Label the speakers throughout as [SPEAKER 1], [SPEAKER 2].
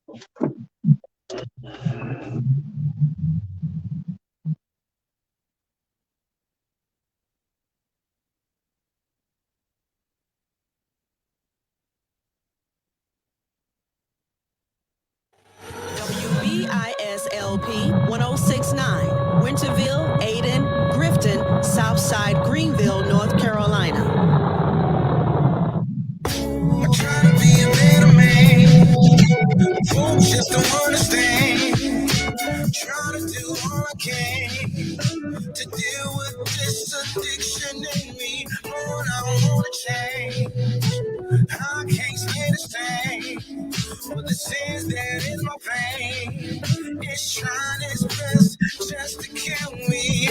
[SPEAKER 1] WBISLP 1069, Winterville, Ayden, Grifton, Southside, Greenville, North Carolina.
[SPEAKER 2] I'm trying to be a better man. Folks just don't understand. Trying to do all I can to deal with this addiction in me. Lord, I want to change. I can't stand this thing. But the sins that in my vein, it's trying its best just to kill me.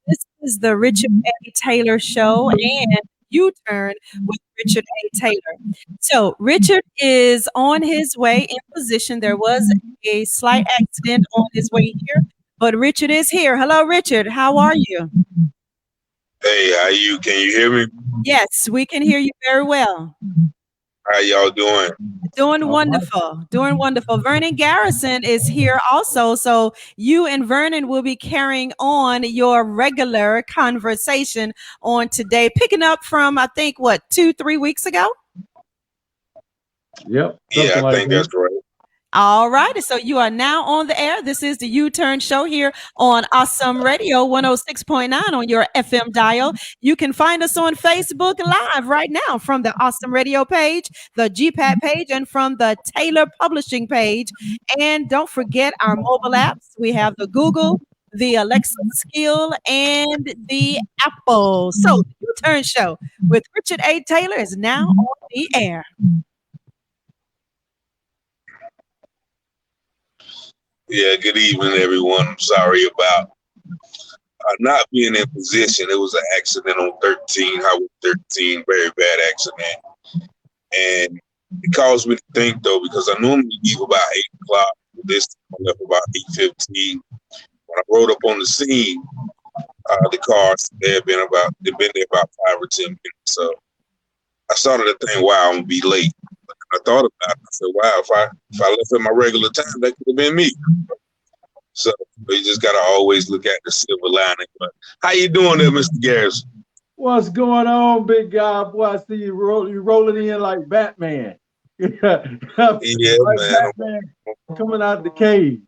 [SPEAKER 1] This is the Richard A. Taylor Show and U-Turn with Richard A. Taylor. So Richard is on his way in position. There was a slight accident on his way here, but Richard is here. Hello, Richard. How are you?
[SPEAKER 3] Hey, how you? Can you hear me?
[SPEAKER 1] Yes, we can hear you very well.
[SPEAKER 3] How y'all doing?
[SPEAKER 1] Doing wonderful. Doing wonderful. Vernon Garrison is here also. So you and Vernon will be carrying on your regular conversation on today, picking up from, I think, what, 2-3 weeks ago?
[SPEAKER 4] Yep.
[SPEAKER 3] Yeah, I think that's right.
[SPEAKER 1] All right. So you are now on the air. This is the U-Turn Show here on Awesome Radio 106.9 on your FM dial. You can find us on Facebook Live right now from the Awesome Radio page, the GPAT page, and from the Taylor Publishing page. And don't forget our mobile apps. We have the Google, the Alexa skill, and the Apple. So the U-Turn Show with Richard A. Taylor is now on the air.
[SPEAKER 3] Yeah, good evening, everyone. I'm sorry about not being in position. It was an accident on 13, Highway 13, very bad accident. And it caused me to think, though, because I normally leave about 8 o'clock. This time I left about 8:15. When I rode up on the scene, the cars, they've been there about 5 or 10 minutes. So I started to think, wow, I'm going to be late. I thought about it. I said, wow, if I left at my regular time, that could have been me. So you just got to always look at the silver lining. But how you doing there, Mr. Garrison?
[SPEAKER 4] What's going on, big guy? Boy, I see you rolling in like Batman.
[SPEAKER 3] Yeah,
[SPEAKER 4] like
[SPEAKER 3] man.
[SPEAKER 4] Batman coming out the cave.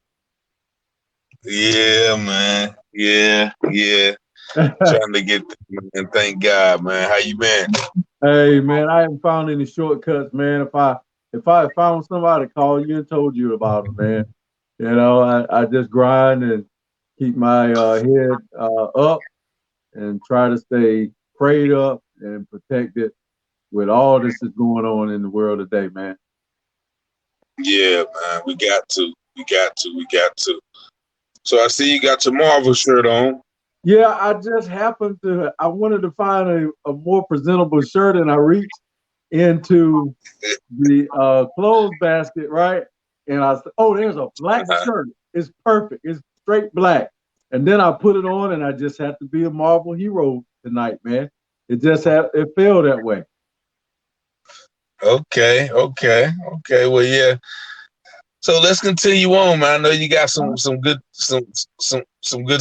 [SPEAKER 3] Yeah, man. Yeah. Trying to get there, man. Thank God, man. How you been?
[SPEAKER 4] Hey, man, I haven't found any shortcuts, man. If I found somebody to call you and told you about it, man, you know, I just grind and keep my head up and try to stay prayed up and protected with all this is going on in the world today, man.
[SPEAKER 3] Yeah, man. We got to. So I see you got your Marvel shirt on.
[SPEAKER 4] Yeah, I just happened to, I wanted to find a more presentable shirt, and I reached into the clothes basket, right? And I said, oh, there's a black shirt. It's perfect. It's straight black. And then I put it on, and I just had to be a Marvel hero tonight, man. It felt that way.
[SPEAKER 3] Okay. Well, yeah. So let's continue on, man. I know you got some good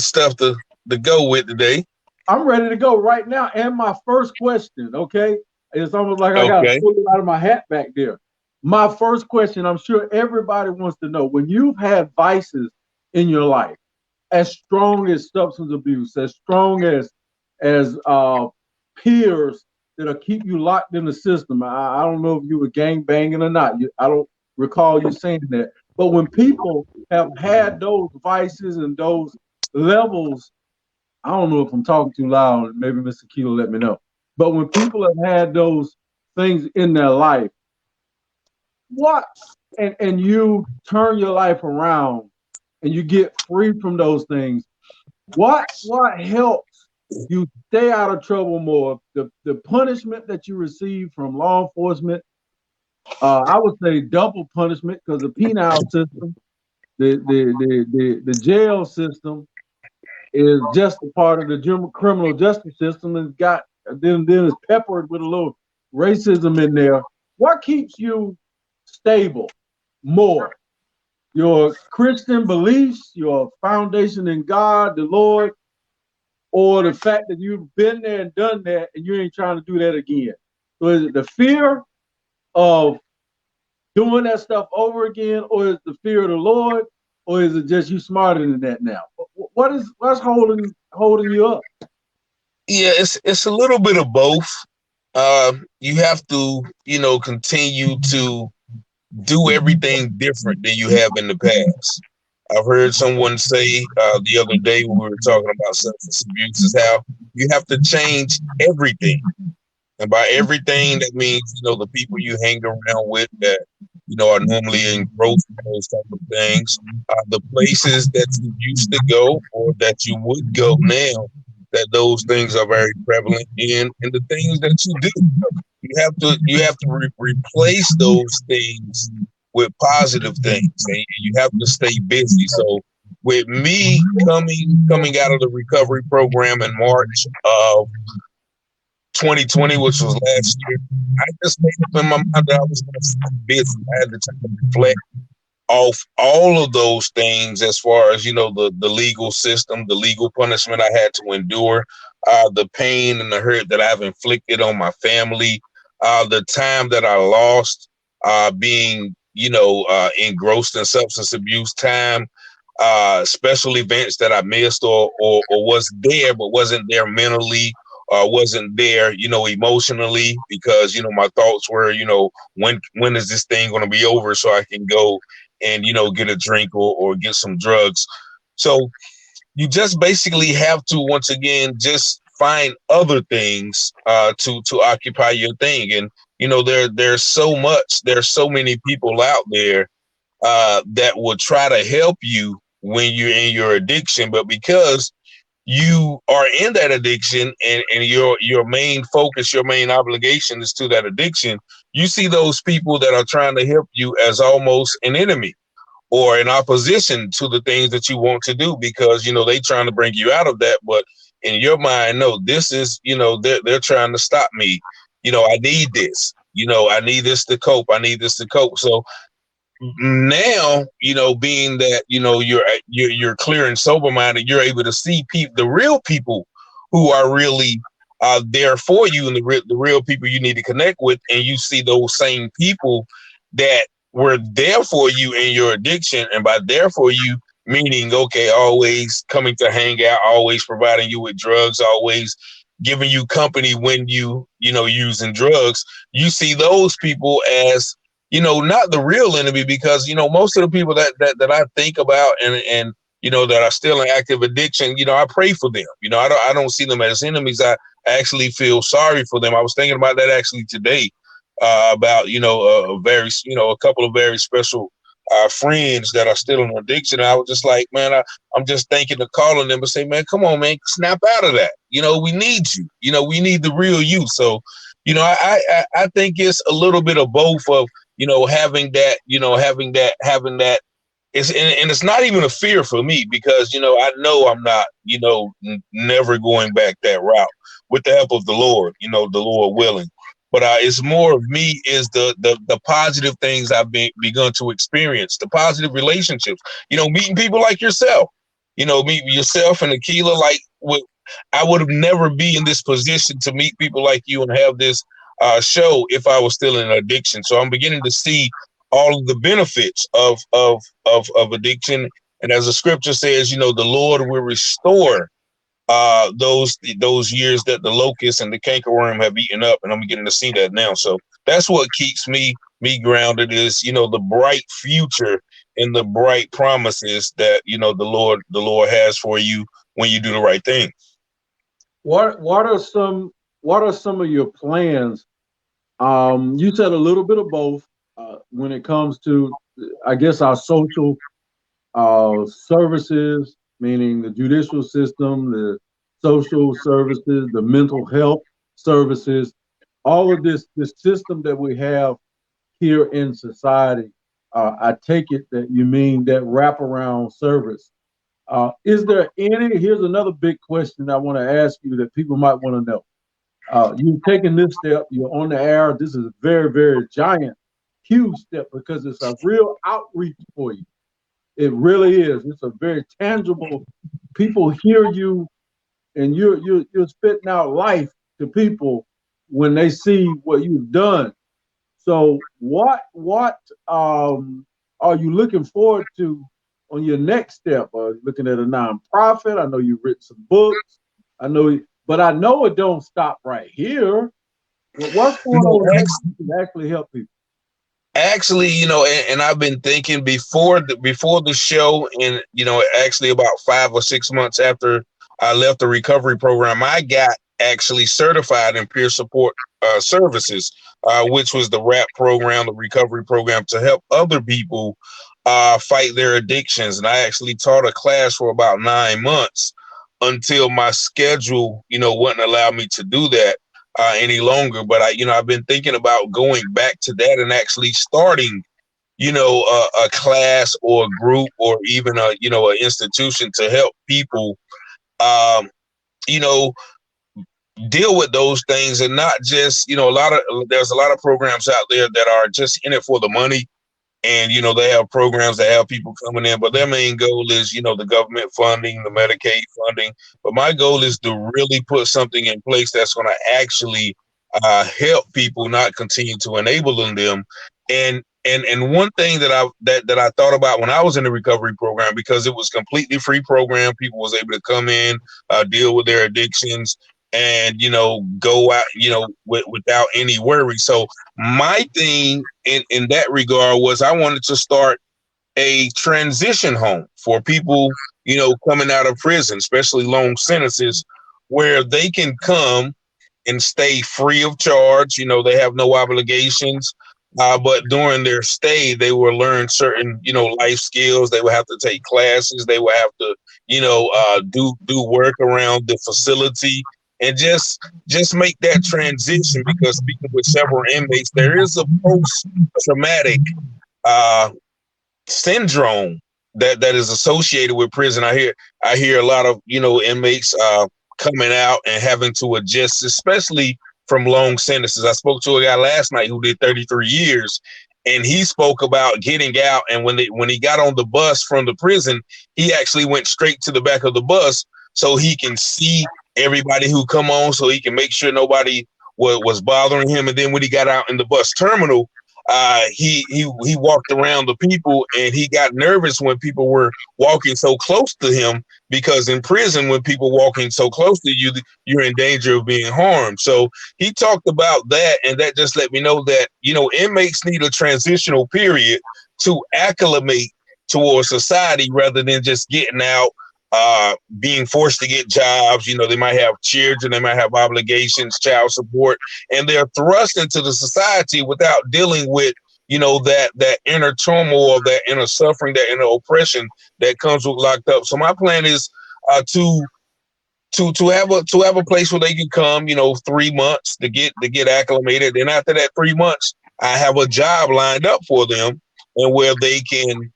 [SPEAKER 3] stuff to go with today.
[SPEAKER 4] I'm ready to go right now. And my first question, okay? It's almost like I got to pull it out of my hat back there. My first question, I'm sure everybody wants to know, when you've had vices in your life, as strong as substance abuse, as strong as peers that'll keep you locked in the system. I don't know if you were gang banging or not. I don't recall you saying that. But when people have had those vices and those levels, I don't know if I'm talking too loud. Maybe Mr. Kilo let me know. But when people have had those things in their life, and you turn your life around and you get free from those things, what helps you stay out of trouble more? The punishment that you receive from law enforcement, I would say double punishment, because the penal system, the jail system is just a part of the criminal justice system, and then it's peppered with a little racism in there. What keeps you stable more? Your Christian beliefs, your foundation in God, the Lord, or the fact that you've been there and done that and you ain't trying to do that again? So is it the fear of doing that stuff over again, or is it the fear of the Lord, or is it just you smarter than that now? What's holding you up?
[SPEAKER 3] Yeah, it's a little bit of both. You have to, continue to do everything different than you have in the past. I've heard someone say the other day when we were talking about substance abuse is how you have to change everything. And by everything, that means, the people you hang around with that, are normally engrossed in those type of things, the places that you used to go or that you would go now, that those things are very prevalent in, and the things that you do. You have to replace those things with positive things, and you have to stay busy. So with me coming out of the recovery program in March of 2020, which was last year, I just made up in my mind that I was going to stay busy. I had the time to reflect off all of those things as far as, the legal system, the legal punishment I had to endure, the pain and the hurt that I've inflicted on my family, the time that I lost being, engrossed in substance abuse time, special events that I missed or was there but wasn't there mentally, wasn't there, emotionally, because, my thoughts were, when is this thing going to be over so I can go and, get a drink or get some drugs. So you just basically have to, once again, just find other things to occupy your thing. And, there's so many people out there that will try to help you when you're in your addiction, but because you are in that addiction and your main focus, your main obligation is to that addiction, you see those people that are trying to help you as almost an enemy or in opposition to the things that you want to do, because, they trying to bring you out of that. But in your mind, no, this is, they're trying to stop me. I need this, I need this to cope. I need this to cope. So now, being that, you're clear and sober minded, you're able to see the real people who are really there for you, and the real people you need to connect with. And you see those same people that were there for you in your addiction. And by there for you, meaning, okay, always coming to hang out, always providing you with drugs, always giving you company when using drugs. You see those people as, not the real enemy, because, most of the people that I think about and that are still in active addiction, I pray for them. I don't see them as enemies. I actually feel sorry for them. I was thinking about that actually today, about, a couple of very special friends that are still in addiction. And I was just like, man, I'm just thinking of calling them and say, man, come on, man, snap out of that. We need you. We need the real you. So, I think it's a little bit of both of, having that. And it's not even a fear for me, because, I know I'm not, never going back that route with the help of the Lord, the Lord willing. But it's more of me is the positive things I've begun to experience, the positive relationships, meeting people like yourself, meet yourself and Aquila, I would have never be in this position to meet people like you and have this show if I was still in addiction. So I'm beginning to see all of the benefits of addiction. And as the scripture says, the Lord will restore those years that the locust and the cankerworm have eaten up, and I'm beginning to see that now. So that's what keeps me grounded is, the bright future and the bright promises that, the Lord has for you when you do the right thing.
[SPEAKER 4] What are some of your plans? You said a little bit of both when it comes to, I guess, our social services, meaning the judicial system, the social services, the mental health services, all of this system that we have here in society. I take it that you mean that wraparound service. Is there any? Here's another big question I want to ask you that people might want to know. You've taken this step. You're on the air. This is very, very giant huge step because it's a real outreach for you. It really is. It's a very tangible. People hear you, and you're spitting out life to people when they see what you've done. So what are you looking forward to on your next step? Are you looking at a nonprofit? I know you've written some books. But I know it don't stop right here. What's going
[SPEAKER 3] No,
[SPEAKER 4] on next to actually help people?
[SPEAKER 3] actually, and I've been thinking before the show, and actually about 5 or 6 months after I left the recovery program, I got actually certified in peer support services, which was the RAP program, the recovery program to help other people fight their addictions. And I actually taught a class for about 9 months until my schedule, wouldn't allow me to do that any longer. But I've been thinking about going back to that and actually starting, a class or a group or even an institution to help people, um, you know, deal with those things and not just, there's a lot of programs out there that are just in it for the money. And, they have programs that have people coming in, but their main goal is, the government funding, the Medicaid funding. But my goal is to really put something in place that's going to actually help people, not continue to enable them. And one thing that I thought about when I was in the recovery program, because it was completely free program, people was able to come in, deal with their addictions, and go out without any worry. So my thing in that regard was I wanted to start a transition home for people coming out of prison, especially long sentences, where they can come and stay free of charge. They have no obligations. But during their stay, they will learn certain, life skills. They will have to take classes. They will have to, do work around the facility and just make that transition. Because speaking with several inmates, there is a post-traumatic syndrome that is associated with prison. I hear a lot of inmates coming out and having to adjust, especially from long sentences. I spoke to a guy last night who did 33 years, and he spoke about getting out. And when he got on the bus from the prison, he actually went straight to the back of the bus so he can see everybody who come on, so he can make sure nobody was bothering him. And then when he got out in the bus terminal, he walked around the people, and he got nervous when people were walking so close to him, because in prison, when people walking so close to you, you're in danger of being harmed. So he talked about that, and that just let me know that inmates need a transitional period to acclimate towards society, rather than just getting out, being forced to get jobs. They might have children, they might have obligations, child support, and they're thrust into the society without dealing with, that inner turmoil, that inner suffering, that inner oppression that comes with locked up. So my plan is to have a place where they can come, 3 months to get acclimated. And after that 3 months, I have a job lined up for them, and where they can,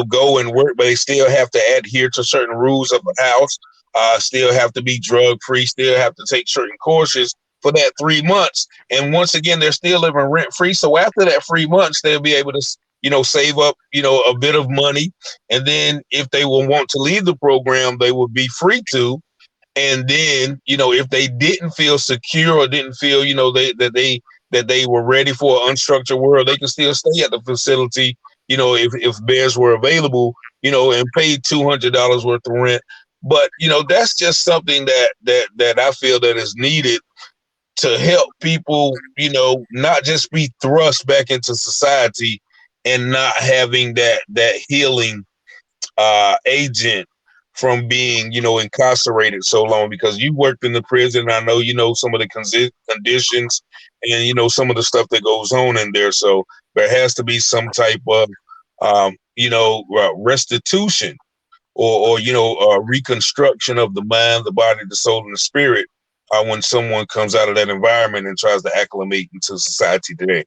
[SPEAKER 3] go and work, but they still have to adhere to certain rules of the house, still have to be drug free, still have to take certain courses for that 3 months. And once again, they're still living rent free. So after that 3 months, they'll be able to, save up, a bit of money. And then if they will want to leave the program, they will be free to. And then, if they didn't feel secure or didn't feel, that they were ready for an unstructured world, they can still stay at the facility, if beds were available, and pay $200 worth of rent. But, that's just something that I feel that is needed to help people, not just be thrust back into society and not having that healing agent from being, incarcerated so long. Because you worked in the prison, I know some of the conditions and some of the stuff that goes on in there. So there has to be some type of restitution or reconstruction of the mind, the body, the soul, and the spirit when someone comes out of that environment and tries to acclimate into society today.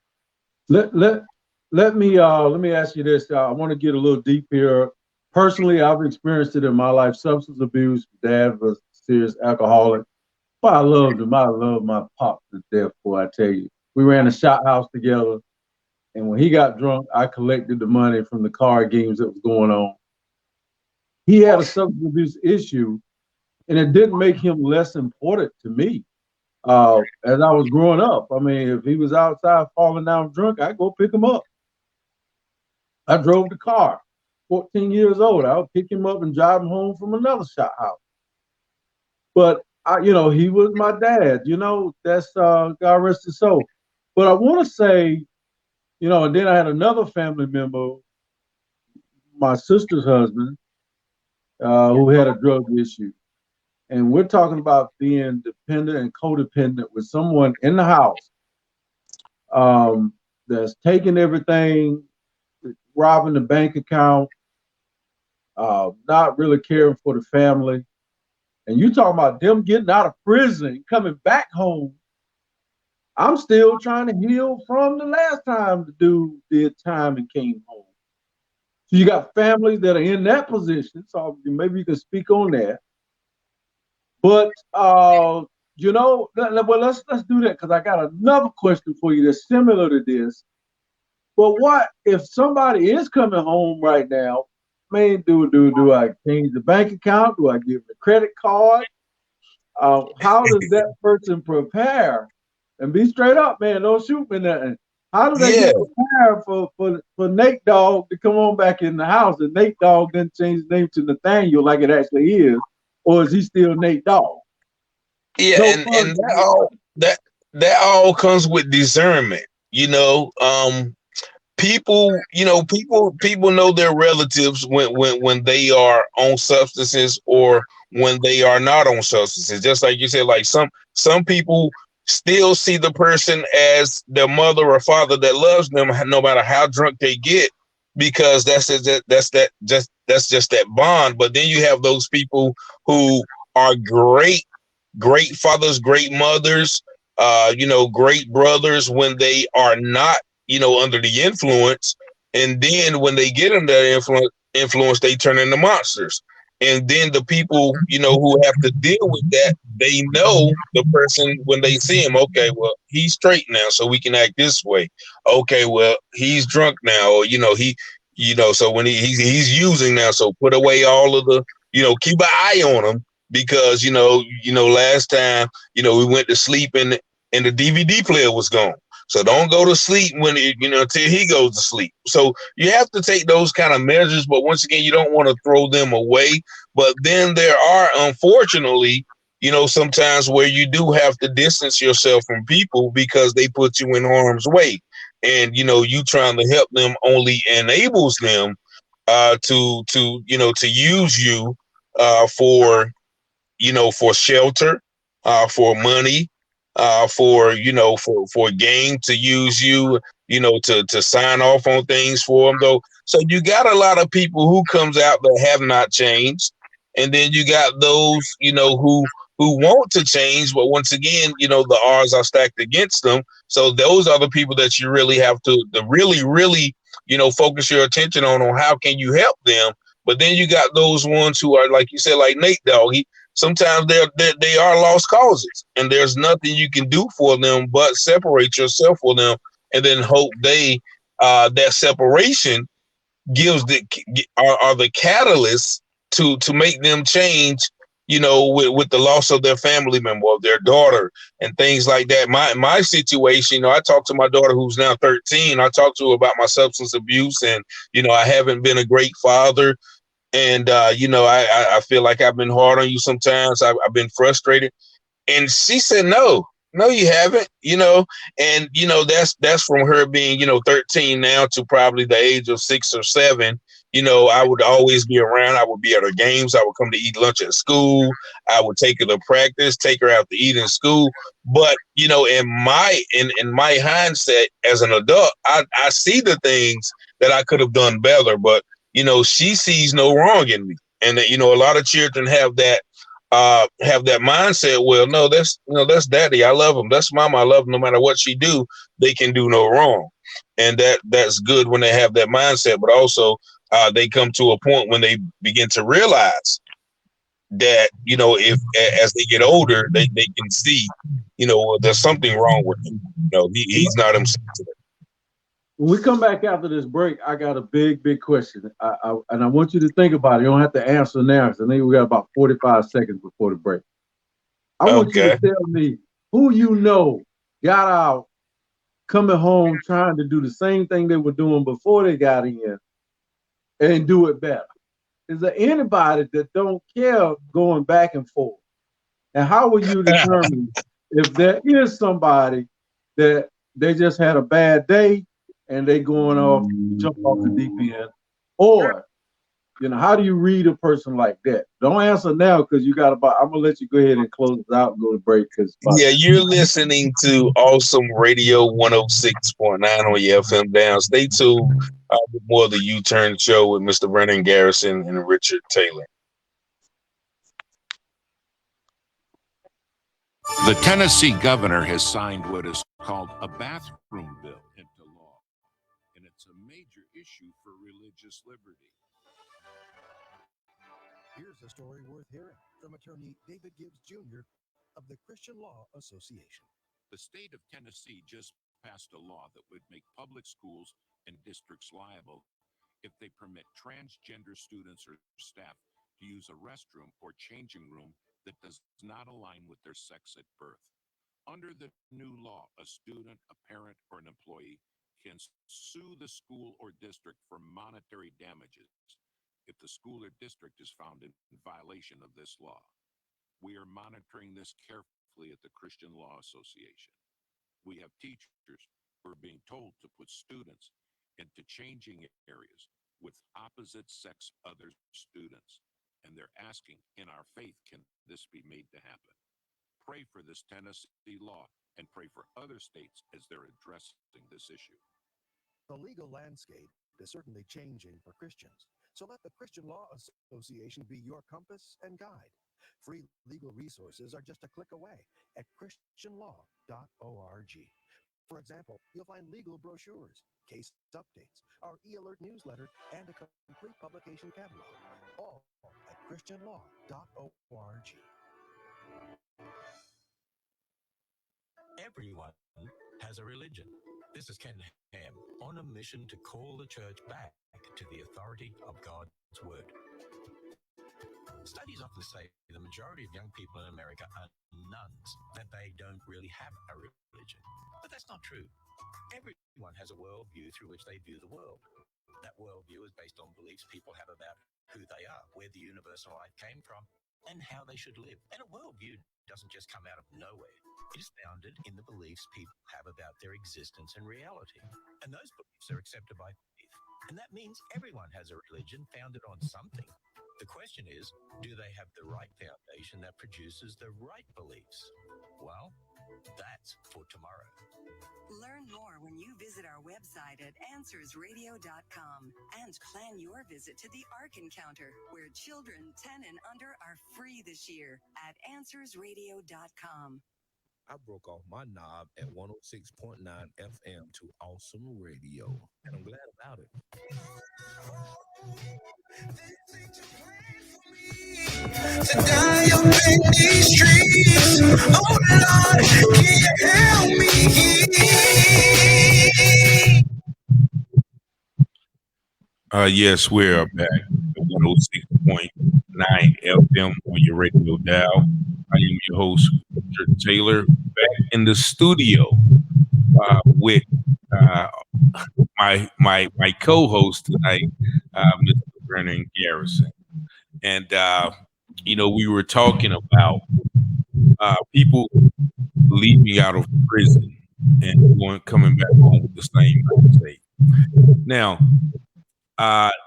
[SPEAKER 4] Let me ask you this. I want to get a little deep here. Personally, I've experienced it in my life. Substance abuse. Dad was a serious alcoholic, but I loved him. I loved my pop to death, boy, I tell you. We ran a shot house together. And when he got drunk, I collected the money from the card games that was going on. He had a substance abuse issue, and it didn't make him less important to me. As I was growing up, I mean, if he was outside falling down drunk, I'd go pick him up. I drove the car. 14 years old, I would pick him up and drive him home from another shot house. But he was my dad. That's God rest his soul. But I want to say, and then I had another family member, my sister's husband, who had a drug issue. And we're talking about being dependent and codependent with someone in the house that's taking everything, robbing the bank account, not really caring for the family. And you talking about them getting out of prison, coming back home. I'm still trying to heal from the last time the dude did time and came home. So you got families that are in that position. So maybe you can speak on that. But well, let's do that, because I got another question for you that's similar to this. But what if somebody is coming home right now? Man, do I change the bank account? Do I give the credit card? How does that person prepare? And be straight up, man. Don't shoot me nothing. How do they get prepared for Nate Dogg to come on back in the house? And Nate Dogg then change his name to Nathaniel like it actually is, or is he still Nate Dogg?
[SPEAKER 3] Yeah, and that all comes with discernment. People know their relatives when they are on substances or when they are not on substances. Just like you said, like some people still see the person as their mother or father that loves them, no matter how drunk they get, because that's just that bond. But then you have those people who are great fathers, great mothers, great brothers when they are not, under the influence. And then when they get under that influence, they turn into monsters. And then the people, who have to deal with that, they know the person when they see him. Okay, well, he's straight now, so we can act this way. Okay, well, he's drunk now, or so when he's using now, so put away all of the, keep an eye on him, because last time we went to sleep and the DVD player was gone. So don't go to sleep when until he goes to sleep. So you have to take those kind of measures, but once again, you don't want to throw them away. But then there are, unfortunately, sometimes where you do have to distance yourself from people because they put you in harm's way, and you trying to help them only enables them to use you for shelter, for money, for gain, to use you, to sign off on things for them, though. So you got a lot of people who comes out that have not changed, and then you got those, who want to change, but once again, the odds are stacked against them. So those are the people that you really have to really, really, focus your attention on how can you help them. But then you got those ones who are, like you said, like Nate Dogg. Sometimes they are lost causes, and there's nothing you can do for them but separate yourself from them, and then hope that separation gives are the catalyst to make them change. With the loss of their family member, of their daughter, and things like that. My situation, I talked to my daughter who's now 13. I talked to her about my substance abuse, and I haven't been a great father. And, I feel like I've been hard on you sometimes. I've been frustrated. And she said, no, you haven't, and, that's from her being, 13 now to probably the age of 6 or 7. I would always be around. I would be at her games. I would come to eat lunch at school. I would take her to practice, take her out to eat in school. But, in my hindsight as an adult, I see the things that I could have done better. But she sees no wrong in me. And that, a lot of children have that mindset. Well, no, that's daddy. I love him. That's mama. I love him. No matter what she do, they can do no wrong. And that's good when they have that mindset. But also they come to a point when they begin to realize that, if as they get older, they can see, there's something wrong with him. He's not himself today.
[SPEAKER 4] When we come back after this break, I got a big question. And I want you to think about it. You don't have to answer now, because I think we got about 45 seconds before the break. I want you to
[SPEAKER 3] Okay.
[SPEAKER 4] tell me who you know got out, coming home, trying to do the same thing they were doing before they got in and do it better. Is there anybody that don't care going back and forth? And how will you determine if there is somebody that they just had a bad day and they going off, jump off the deep end? Or, how do you read a person like that? Don't answer now, because you got about, I'm gonna let you go ahead and close it out and go to break, because
[SPEAKER 3] Yeah, you're listening to Awesome Radio 106.9 on your FM down. Stay tuned for more of the U-Turn Show with Mr. Brennan Garrison and Richard Taylor.
[SPEAKER 5] The Tennessee governor has signed what is called a bathroom bill into law, and it's a major issue for religious liberty.
[SPEAKER 6] Here's a story worth hearing from attorney David Gibbs Jr. of the Christian Law Association.
[SPEAKER 5] The state of Tennessee just passed a law that would make public schools and districts liable if they permit transgender students or staff to use a restroom or changing room that does not align with their sex at birth. Under the new law, a student, a parent, or an employee can sue the school or district for monetary damages if the school or district is found in violation of this law. We are monitoring this carefully at the Christian Law Association. We have teachers who are being told to put students into changing areas with opposite sex other students, and they're asking, in our faith, can this be made to happen? Pray for this Tennessee law and pray for other states as they're addressing this issue.
[SPEAKER 6] The legal landscape is certainly changing for Christians, so let the Christian Law Association be your compass and guide. Free legal resources are just a click away at christianlaw.org. For example, you'll find legal brochures, case updates, our e-alert newsletter, and a complete publication catalog, all at christianlaw.org.
[SPEAKER 7] Everyone has a religion. This is Ken Ham on a mission to call the church back to the authority of God's Word. Studies often say the majority of young people in America are nuns, that they don't really have a religion. But that's not true. Everyone has a worldview through which they view the world. That worldview is based on beliefs people have about who they are, where the universal life came from, and how they should live. And a worldview doesn't just come out of nowhere. It is founded in the beliefs people have about their existence and reality. And those beliefs are accepted by faith. And that means everyone has a religion founded on something. The question is, do they have the right foundation that produces the right beliefs? Well, that's for tomorrow.
[SPEAKER 8] Learn more when you visit our website at AnswersRadio.com and plan your visit to the ARC Encounter, where children 10 and under are free this year at AnswersRadio.com.
[SPEAKER 9] I broke off my knob at 106.9 FM to Awesome Radio, and I'm glad about it.
[SPEAKER 2] To die up in these streets, oh Lord, can you help me?
[SPEAKER 3] Yes, we're back at 106.9 FM on your radio dial. I am your host, Richard Taylor, back in the studio with my co-host tonight, Mr. Brennan Garrison. And we were talking about people leaving out of prison and coming back home with the same state. Now,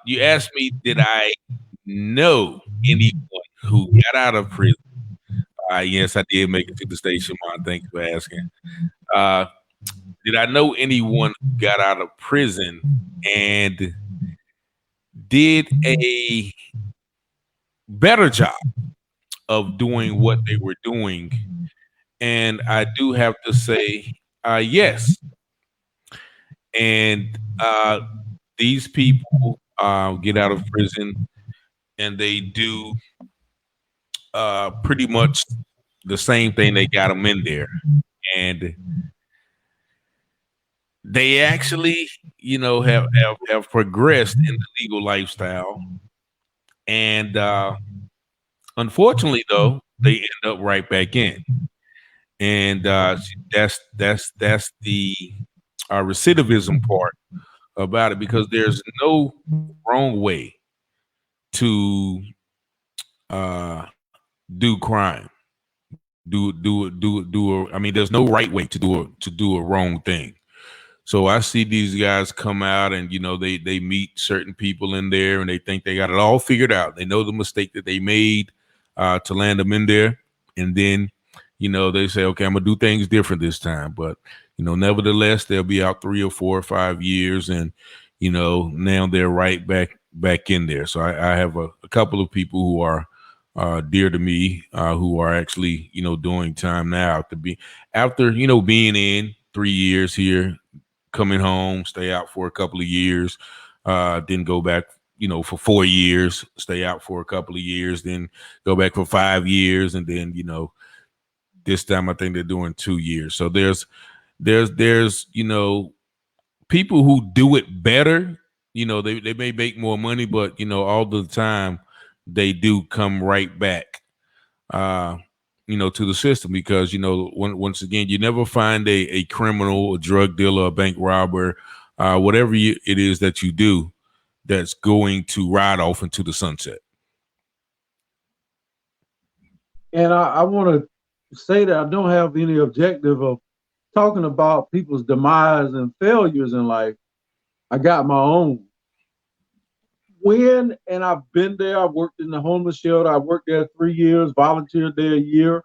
[SPEAKER 3] you asked me, did I know anyone who got out of prison? Yes, I did make it to the station, Mom. Thank you for asking. Did I know anyone who got out of prison and did a better job of doing what they were doing? And I do have to say, yes. And these people get out of prison and they do pretty much the same thing they got them in there. And
[SPEAKER 10] they actually, have progressed in the legal lifestyle, and unfortunately, though, they end up right back in, and that's the recidivism part about it, because there's no wrong way to do crime. I mean, there's no right way to do a wrong thing. So I see these guys come out, and they meet certain people in there, and they think they got it all figured out. They know the mistake that they made to land them in there, and then they say, okay, I'm gonna do things different this time. But nevertheless, they'll be out 3 or 4 or 5 years, and now they're right back in there. So I have a couple of people who are dear to me, who are actually doing time now after being in 3 years here, coming home, stay out for a couple of years, then go back, for 4 years, stay out for a couple of years, then go back for 5 years, and then this time I think they're doing 2 years. So there's people who do it better. They may make more money, but all the time they do come right back to the system, because once again, you never find a criminal, a drug dealer, a bank robber, whatever it is that you do, that's going to ride off into the sunset.
[SPEAKER 4] And I want to say that I don't have any objective of talking about people's demise and failures in life. I got my own. And I've been there. I worked in the homeless shelter. I worked there 3 years, volunteered there a year.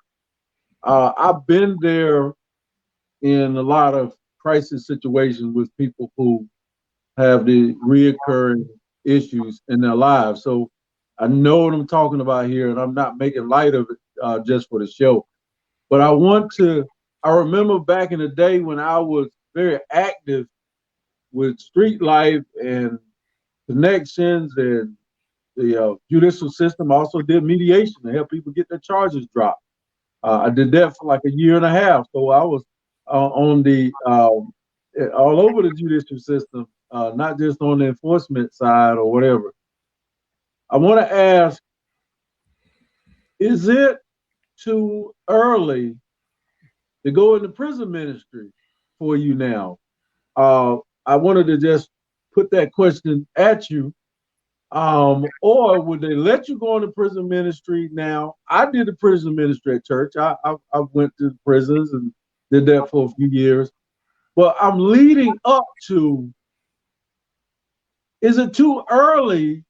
[SPEAKER 4] I've been there in a lot of crisis situations with people who have the reoccurring issues in their lives. So I know what I'm talking about here, and I'm not making light of it just for the show. But I remember back in the day when I was very active with street life and connections and the judicial system. I also did mediation to help people get their charges dropped. I did that for like a year and a half. So I was on the all over the judicial system, not just on the enforcement side or whatever. I want to ask, is it too early to go into prison ministry for you now? I wanted to just put that question at you. Or would they let you go into prison ministry now? I did the prison ministry at church. I went to prisons and did that for a few years. But I'm leading up to, is it too early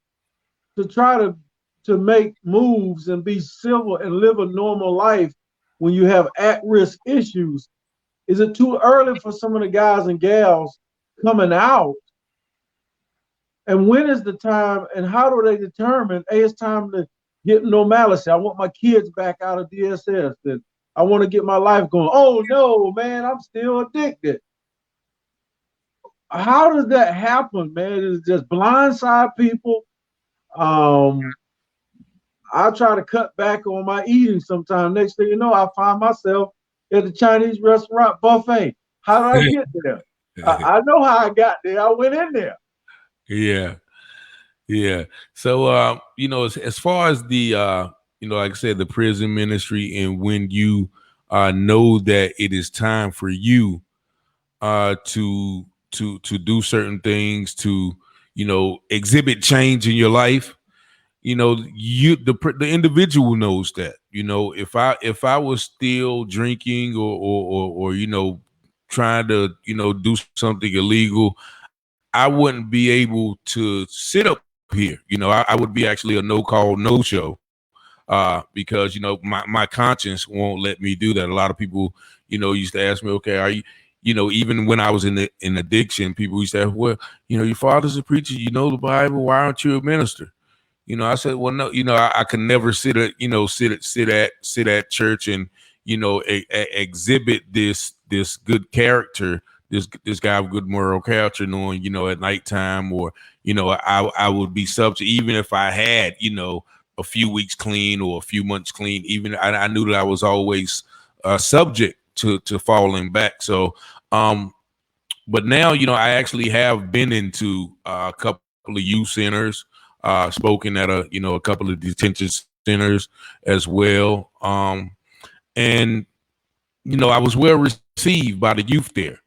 [SPEAKER 4] to try to make moves and be civil and live a normal life when you have at-risk issues? Is it too early for some of the guys and gals coming out? And when is the time, and how do they determine, hey, it's time to get normalcy? I want my kids back out of DSS, and I want to get my life going. Oh, no, man, I'm still addicted. How does that happen, man? Is it just blindside people? I try to cut back on my eating sometimes. Next thing you know, I find myself at the Chinese restaurant buffet. How did I get there? I know how I got there. I went in there.
[SPEAKER 10] Yeah. So as far as the like I said, the prison ministry, and when you know that it is time for you to do certain things, to exhibit change in your life, the individual knows that. If I was still drinking or trying to do something illegal, I wouldn't be able to sit up here. I would be actually a no call, no show, because my conscience won't let me do that. A lot of people used to ask me, okay, are you, even when I was in addiction, people used to ask, well, your father's a preacher, the Bible, why aren't you a minister? I said, well, no, I can never sit at church and exhibit this good character, this guy of good moral character, knowing at nighttime, or I would be subject, even if I had a few weeks clean or a few months clean, even I knew that I was always subject to falling back. So But now, I actually have been into a couple of youth centers, spoken at a couple of detention centers as well. And, I was well received by the youth there.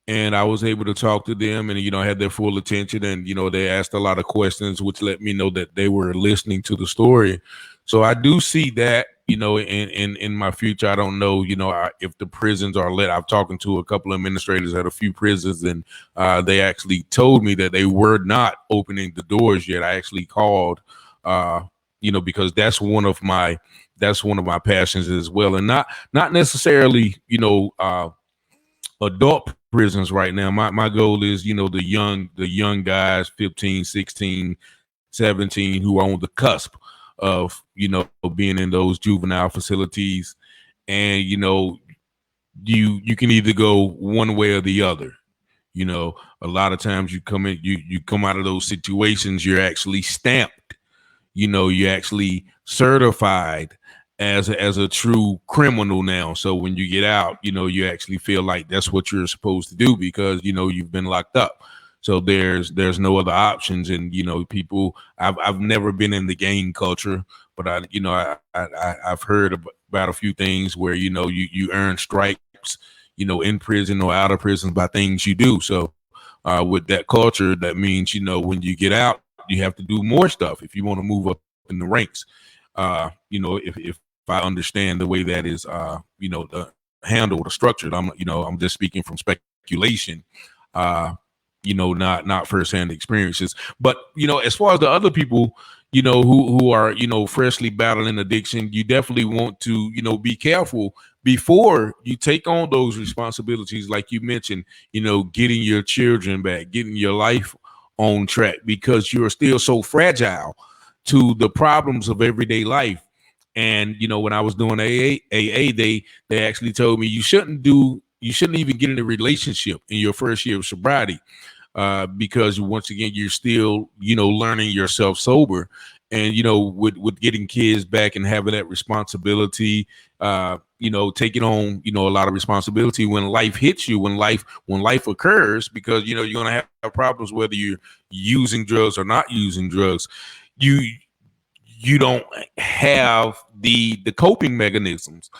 [SPEAKER 10] And I was able to talk to them and, had their full attention. And, they asked a lot of questions, which let me know that they were listening to the story. So I do see that, in my future. I don't know, if the prisons are lit. I've talked to a couple of administrators at a few prisons, and they actually told me that they were not opening the doors yet. I actually called, because that's one of my passions as well. And not necessarily, adult prisons right now. My goal is, the young guys, 15, 16, 17, who are on the cusp of, being in those juvenile facilities. And, you can either go one way or the other. A lot of times you come out of those situations, you're actually stamped, you're actually certified as a true criminal now. So when you get out, you actually feel like that's what you're supposed to do because, you've been locked up. So there's no other options. And, people, I've never been in the gang culture, but I've heard about a few things where, you earn stripes, in prison or out of prison by things you do. So with that culture, that means, when you get out, you have to do more stuff if you want to move up in the ranks. If I understand the way that is, the handled or structured, I'm just speaking from speculation, not firsthand experiences. But, as far as the other people, who are, freshly battling addiction, you definitely want to, be careful before you take on those responsibilities. Like you mentioned, getting your children back, getting your life on track, because you're still so fragile to the problems of everyday life. And, when I was doing AA, they actually told me you shouldn't even get in a relationship in your first year of sobriety, because once again, you're still, learning yourself sober. And, with getting kids back and having that responsibility, taking on, a lot of responsibility when life hits you, when life occurs, because, you're going to have problems whether you're using drugs or not using drugs. You don't have the coping mechanisms,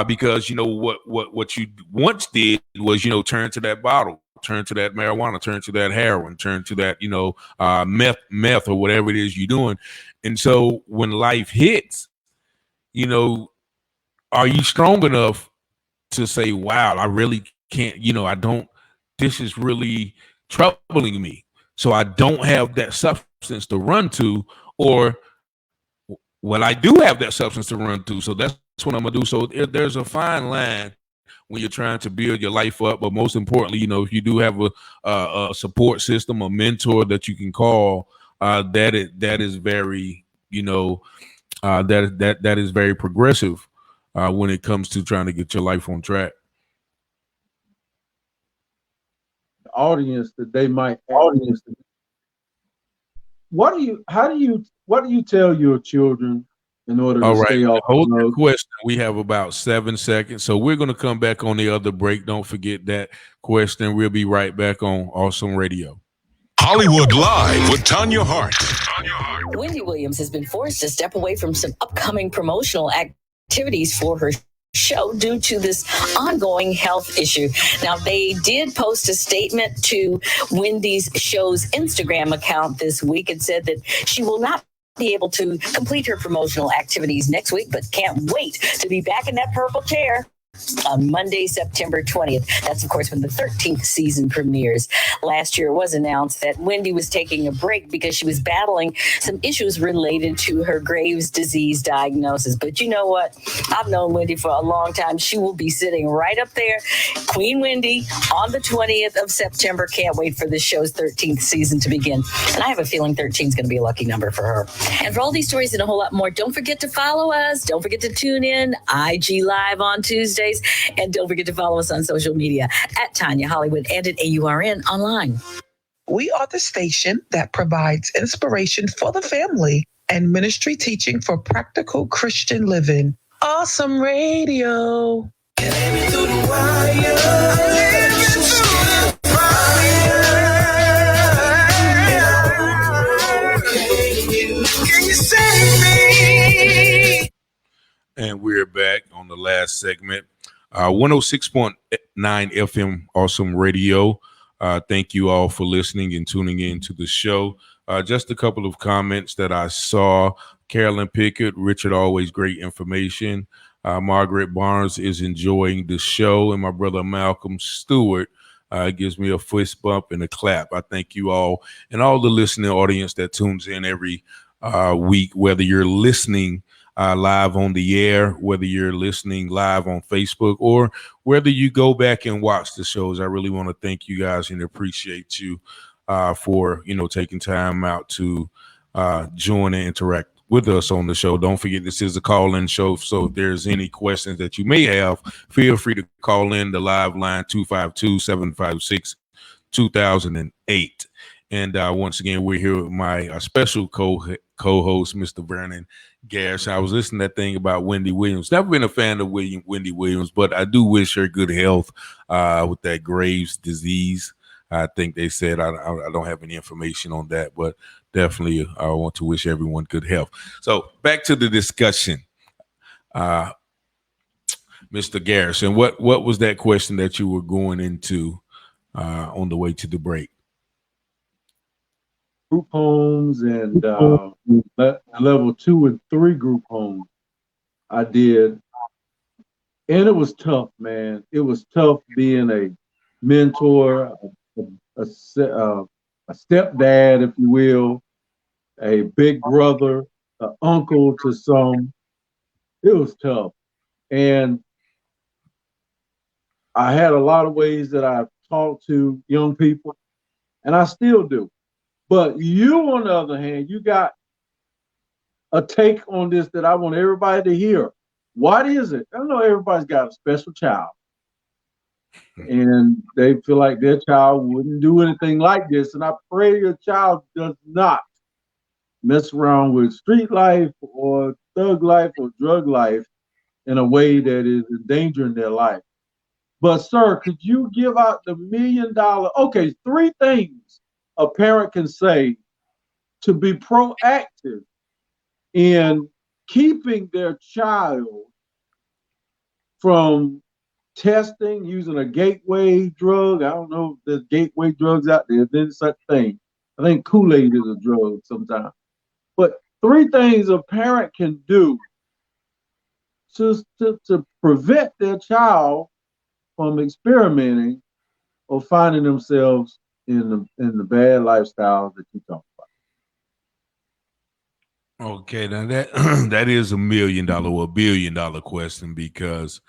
[SPEAKER 10] because what you once did was, turn to that bottle, turn to that marijuana, turn to that heroin, turn to that meth or whatever it is you're doing. And so when life hits, are you strong enough to say, wow, I really can't, this is really troubling me, so I don't have that substance to run to, or well, I do have that substance to run through, so that's what I'm gonna do. So there's a fine line when you're trying to build your life up, but most importantly, if you do have a support system, a mentor that you can call, that is very, that is very progressive when it comes to trying to get your life on track.
[SPEAKER 4] The audience that they might audience. What do you tell your children in order to stay off?
[SPEAKER 10] Hold the question. We have about 7 seconds, so we're going to come back on the other break. Don't forget that question. We'll be right back on Awesome Radio.
[SPEAKER 5] Hollywood Live with Tanya Hart.
[SPEAKER 11] Wendy Williams has been forced to step away from some upcoming promotional activities for her show due to this ongoing health issue. Now, they did post a statement to Wendy's show's Instagram account this week and said that she will not be able to complete her promotional activities next week, but can't wait to be back in that purple chair on Monday, September 20th. That's, of course, when the 13th season premieres. Last year, it was announced that Wendy was taking a break because she was battling some issues related to her Graves' disease diagnosis. But you know what? I've known Wendy for a long time. She will be sitting right up there, Queen Wendy, on the 20th of September. Can't wait for this show's 13th season to begin. And I have a feeling 13 is going to be a lucky number for her. And for all these stories and a whole lot more, don't forget to follow us. Don't forget to tune in, IG Live on Tuesday. And don't forget to follow us on social media at Tanya Hollywood and at AURN online.
[SPEAKER 12] We are the station that provides inspiration for the family and ministry teaching for practical Christian living. Awesome Radio.
[SPEAKER 2] Through the wire. Set me.
[SPEAKER 10] And we're back on the last segment. 106.9 FM Awesome Radio. Thank you all for listening and tuning in to the show. Just a couple of comments that I saw. Carolyn Pickett, Richard, always great information. Margaret Barnes is enjoying the show. And my brother Malcolm Stewart gives me a fist bump and a clap. I thank you all and all the listening audience that tunes in every week, whether you're listening live on the air, whether you're listening live on Facebook, or whether you go back and watch the shows. I really want to thank you guys and appreciate you for, taking time out to join and interact with us on the show. Don't forget, this is a call-in show, so if there's any questions that you may have, feel free to call in the live line 252-756-2008. And once again, we're here with my special co-host, Mr. Vernon Gash. I was listening to that thing about Wendy Williams. Never been a fan of Wendy Williams, but I do wish her good health with that Graves' disease. I think they said, I don't have any information on that, but definitely I want to wish everyone good health. So back to the discussion. Mr. Garrison, what was that question that you were going into on the way to the break?
[SPEAKER 4] Group homes and level 2 and 3 group homes I did. And it was tough, man. It was tough being a mentor, a stepdad, if you will, a big brother, an uncle to some. It was tough. And I had a lot of ways that I talked to young people, and I still do. But you, on the other hand, you got a take on this that I want everybody to hear. What is it? I know everybody's got a special child, and they feel like their child wouldn't do anything like this. And I pray your child does not mess around with street life or thug life or drug life in a way that is endangering their life. But, sir, could you give out the $1 million? Okay, 3 things a parent can say to be proactive in keeping their child from testing, using a gateway drug. I don't know if there's gateway drugs out there. There's such thing. I think Kool-Aid is a drug sometimes. But 3 things a parent can do to prevent their child from experimenting or finding themselves in the bad lifestyle that you talk about.
[SPEAKER 10] Okay, now that is $1 million or $1 billion question, because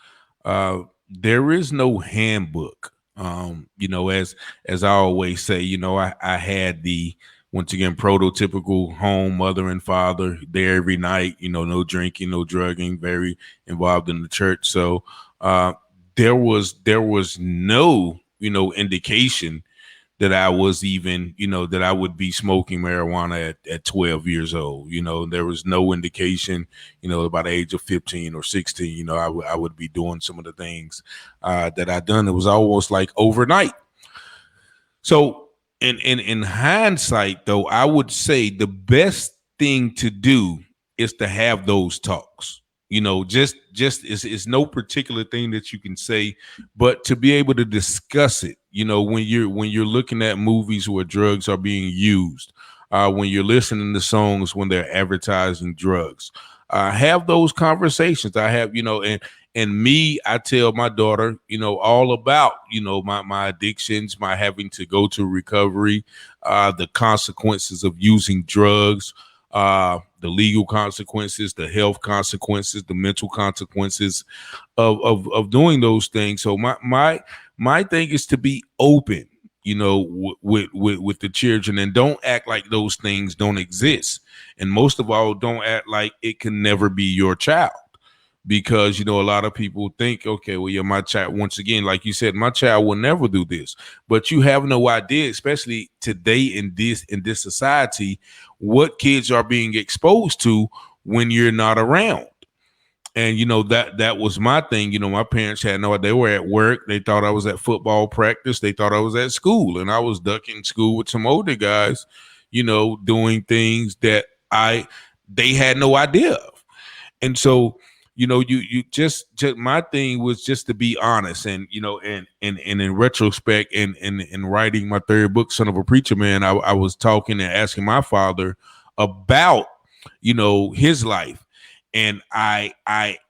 [SPEAKER 10] there is no handbook. As I always say, I had the, once again, prototypical home, mother and father there every night, no drinking, no drugging, very involved in the church. So there was no, indication that I was even, that I would be smoking marijuana at 12 years old. There was no indication, by the age of 15 or 16, I would be doing some of the things that I done. It was almost like overnight. So in hindsight, though, I would say the best thing to do is to have those talks. Just it's no particular thing that you can say, but to be able to discuss it. When you're looking at movies where drugs are being used, when you're listening to songs when they're advertising drugs, have those conversations. I have, and me, I tell my daughter, all about, my addictions, my having to go to recovery, the consequences of using drugs, the legal consequences, the health consequences, the mental consequences of doing those things. So my thing is to be open, with the children, and don't act like those things don't exist. And most of all, don't act like it can never be your child, because, a lot of people think, okay, well, my child, once again, like you said, my child will never do this, but you have no idea, especially today in this society, what kids are being exposed to when you're not around. And, that was my thing. My parents had no idea. They were at work. They thought I was at football practice. They thought I was at school, and I was ducking school with some older guys, doing things that they had no idea of. And so, you just my thing was just to be honest, and and in retrospect, and in writing my third book, Son of a Preacher Man, I was talking and asking my father about his life, and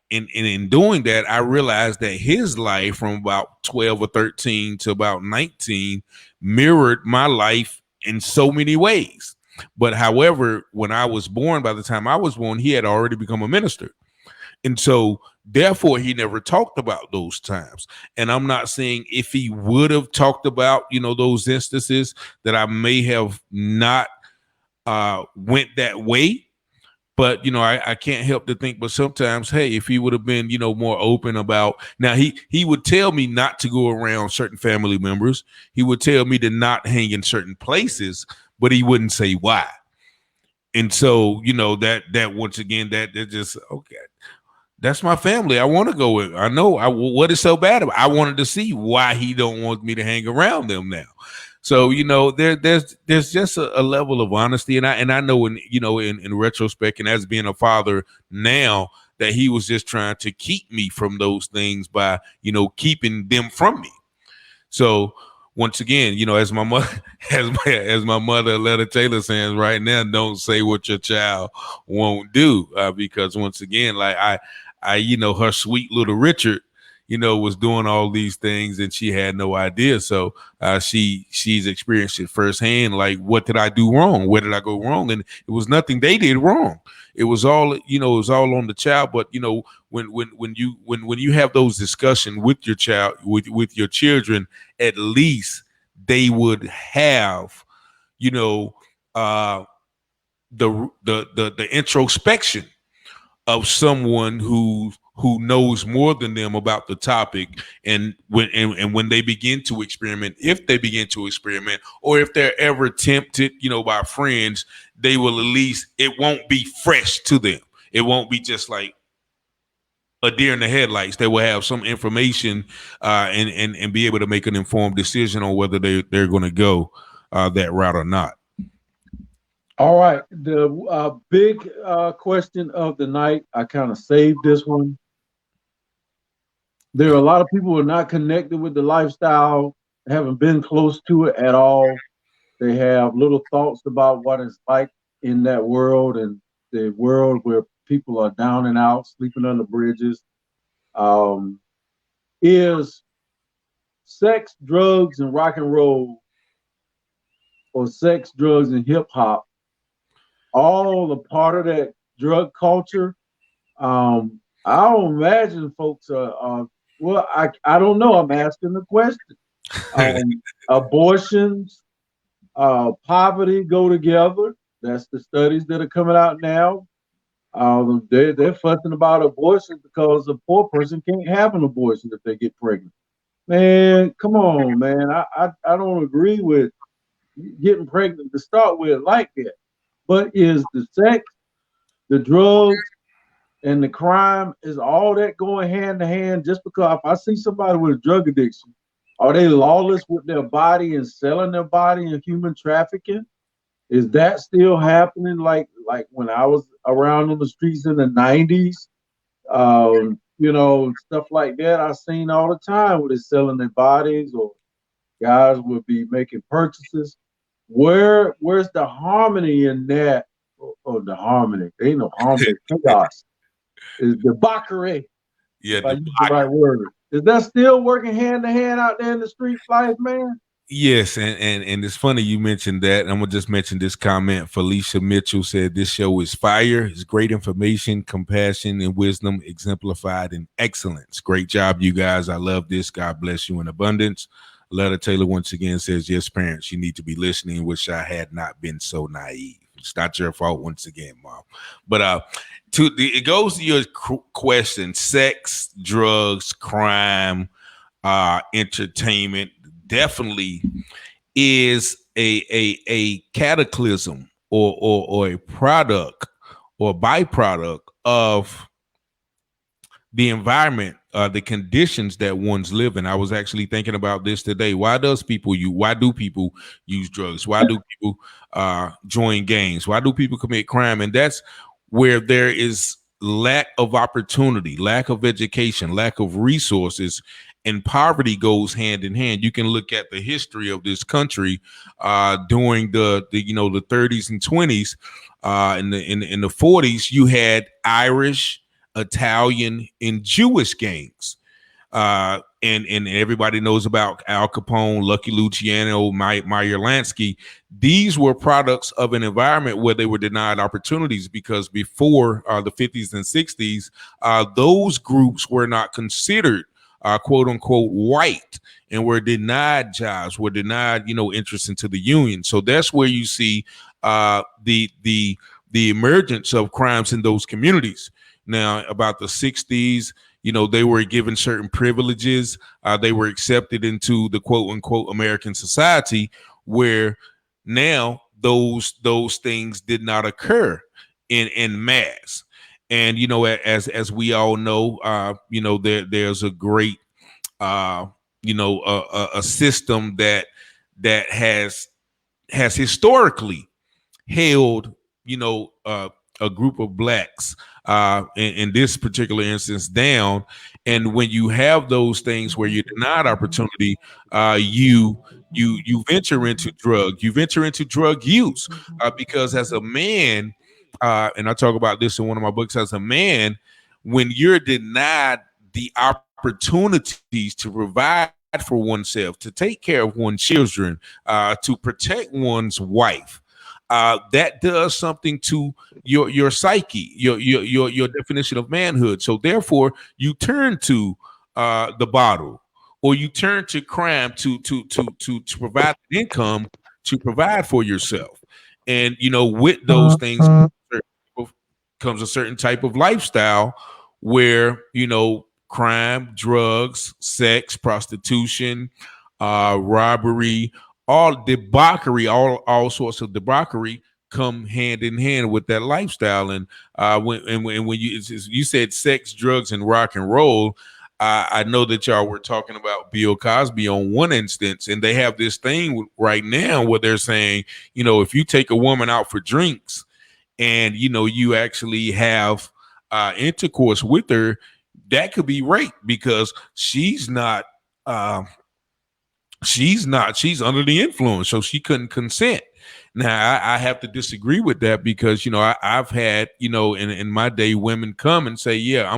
[SPEAKER 10] in doing that, I realized that his life from about 12 or 13 to about 19 mirrored my life in so many ways. But however, when I was born, by the time I was born, he had already become a minister. And so therefore he never talked about those times. And I'm not saying if he would have talked about, those instances, that I may have not went that way. But I can't help to think, but sometimes, hey, if he would have been, more open about, now he would tell me not to go around certain family members. He would tell me to not hang in certain places, but he wouldn't say why. And so, that once again, that just, okay, that's my family. I want to go with. I know what is so bad about it. I wanted to see why he don't want me to hang around them now. So there's just a level of honesty, and I know in retrospect, and as being a father now, that he was just trying to keep me from those things by keeping them from me. So once again, as my mother, as my mother Letta Taylor says right now, don't say what your child won't do, because once again, like I her sweet little Richard, was doing all these things and she had no idea. So she's experienced it firsthand. Like, what did I do wrong? Where did I go wrong? And it was nothing they did wrong. It was all, it was all on the child. But when you have those discussions with your child, with your children, at least they would have, the introspection of someone who knows more than them about the topic, and when they begin to experiment, if they begin to experiment, or if they're ever tempted, by friends, they will at least, it won't be fresh to them. It won't be just like a deer in the headlights. They will have some information and be able to make an informed decision on whether they're going to go that route or not.
[SPEAKER 4] All right, the big question of the night, I kind of saved this one. There are a lot of people who are not connected with the lifestyle, haven't been close to it at all. They have little thoughts about what it's like in that world, and the world where people are down and out, sleeping under bridges. Is sex, drugs, and rock and roll, or sex, drugs, and hip hop all a part of that drug culture? I don't imagine folks are well, I don't know. I'm asking the question. Abortions, poverty go together. That's the studies that are coming out now. They're fussing about abortion because a poor person can't have an abortion if they get pregnant. Man, come on, man. I don't agree with getting pregnant to start with like that. But is the sex, the drugs, and the crime, is all that going hand to hand? Just because if I see somebody with a drug addiction, are they lawless with their body and selling their body in human trafficking? Is that still happening? Like when I was around on the streets in the 90s, stuff like that I seen all the time where they're selling their bodies, or guys would be making purchases. Where's the harmony in that? Oh, the harmony. There ain't no harmony. Chaos. Is debauchery.
[SPEAKER 10] Yeah,
[SPEAKER 4] if I use the right word. Is that still working hand to hand out there in the street life, man?
[SPEAKER 10] Yes, and it's funny you mentioned that. I'm gonna just mention this comment. Felicia Mitchell said this show is fire. It's great information, compassion, and wisdom exemplified in excellence. Great job, you guys. I love this. God bless you in abundance. Letta Taylor once again says, yes, parents, you need to be listening. Wish I had not been so naive. It's not your fault once again, Mom. But it goes to your question: sex, drugs, crime, entertainment definitely is a cataclysm or a product or byproduct of the environment, the conditions that one's live in. I was actually thinking about this today. Why do people use drugs? Why do people join gangs? Why do people commit crime? And that's where there is lack of opportunity, lack of education, lack of resources, and poverty goes hand in hand. You can look at the history of this country during the 30s and 20s. In the 40s, you had Irish, Italian, and Jewish gangs. And everybody knows about Al Capone, Lucky Luciano, Meyer Lansky. These were products of an environment where they were denied opportunities, because before the 50s and 60s, those groups were not considered quote unquote white, and were denied jobs, were denied interest into the union. So that's where you see the emergence of crimes in those communities. Now, about the 60s, they were given certain privileges. They were accepted into the quote unquote American society, where now those things did not occur in mass. And as we all know, there's a great a system that has historically held a group of blacks in this particular instance down. And when you have those things where you're denied opportunity, you venture into drug use, because as a man, and I talk about this in one of my books, as a man, when you're denied the opportunities to provide for oneself, to take care of one's children, to protect one's wife, that does something to your psyche, your definition of manhood. So therefore, you turn to the bottle, or you turn to crime to provide income, to provide for yourself. And with those things comes a certain type of lifestyle where crime, drugs, sex, prostitution, robbery, all debauchery, all sorts of debauchery come hand in hand with that lifestyle. And when you said sex, drugs, and rock and roll, I know that y'all were talking about Bill Cosby on one instance, and they have this thing right now where they're saying, if you take a woman out for drinks and you actually have intercourse with her, that could be rape, because she's under the influence, so she couldn't consent. Now I have to disagree with that, because I've had in my day women come and say, yeah,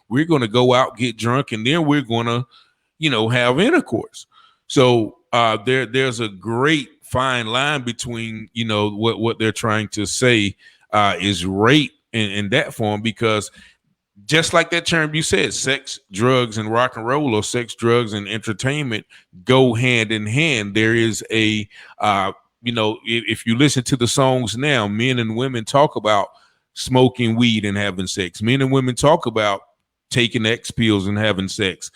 [SPEAKER 10] we're gonna go out, get drunk, and then we're gonna have intercourse. So there's a great fine line between what they're trying to say is rape in that form, because just like that term you said, sex, drugs, and rock and roll, or sex, drugs, and entertainment go hand in hand. There is a, if you listen to the songs now, men and women talk about smoking weed and having sex. Men and women talk about taking X pills and having sex.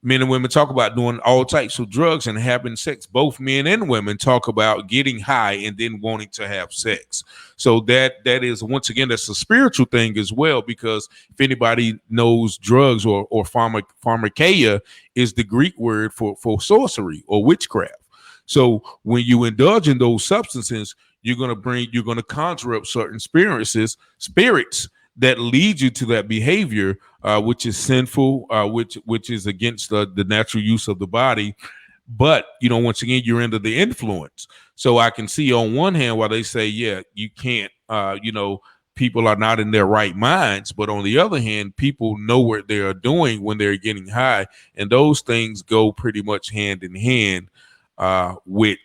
[SPEAKER 10] Men and women talk about doing all types of drugs and having sex. Both men and women talk about getting high and then wanting to have sex. So that is, once again, that's a spiritual thing as well, because if anybody knows, drugs or pharmakeia is the Greek word for sorcery or witchcraft. So when you indulge in those substances, you're going to conjure up certain spirits that lead you to that behavior, which is sinful, which is against the natural use of the body. But once again, you're under the influence. So I can see on one hand why they say, yeah, you can't, people are not in their right minds. But on the other hand, people know what they are doing when they're getting high, and those things go pretty much hand in hand with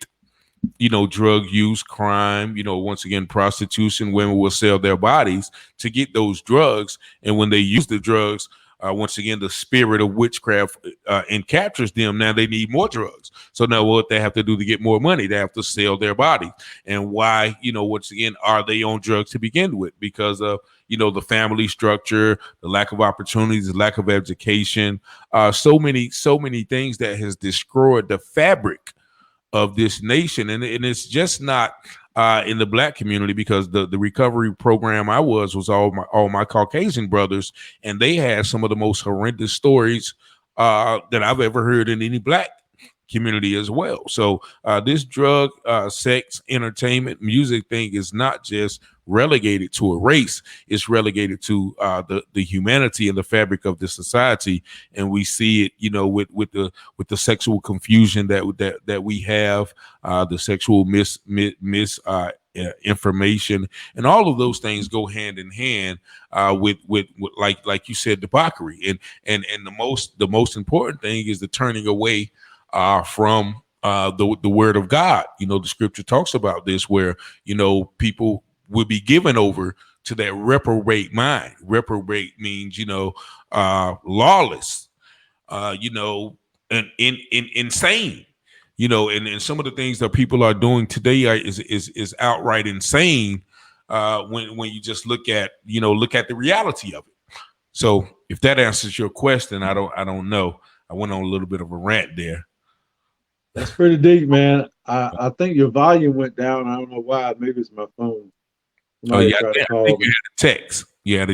[SPEAKER 10] drug use, crime, once again, prostitution. Women will sell their bodies to get those drugs. And when they use the drugs, once again, the spirit of witchcraft encaptures them. Now they need more drugs. So now what they have to do to get more money, they have to sell their body. And why, once again, are they on drugs to begin with? Because of, the family structure, the lack of opportunities, the lack of education, so many things that has destroyed the fabric of this nation. And it's just not in the black community, because the recovery program I was all my Caucasian brothers, and they had some of the most horrendous stories that I've ever heard in any black community as well. So this drug, sex, entertainment, music thing is not just relegated to a race. It's relegated to the humanity and the fabric of the society, and we see it, with the sexual confusion that we have, the sexual information, and all of those things go hand in hand with like you said, debauchery, and the most important thing is the turning away from the word of God. The scripture talks about this, where people will be given over to that reprobate mind. Reprobate means lawless, and insane. And some of the things that people are doing today is outright insane. When you just look at the reality of it. So if that answers your question, I don't know. I went on a little bit of a rant there.
[SPEAKER 4] That's pretty deep, man. I think your volume went down. I don't know why. Maybe it's my phone.
[SPEAKER 10] Somebody tried to call me. You had a text. You had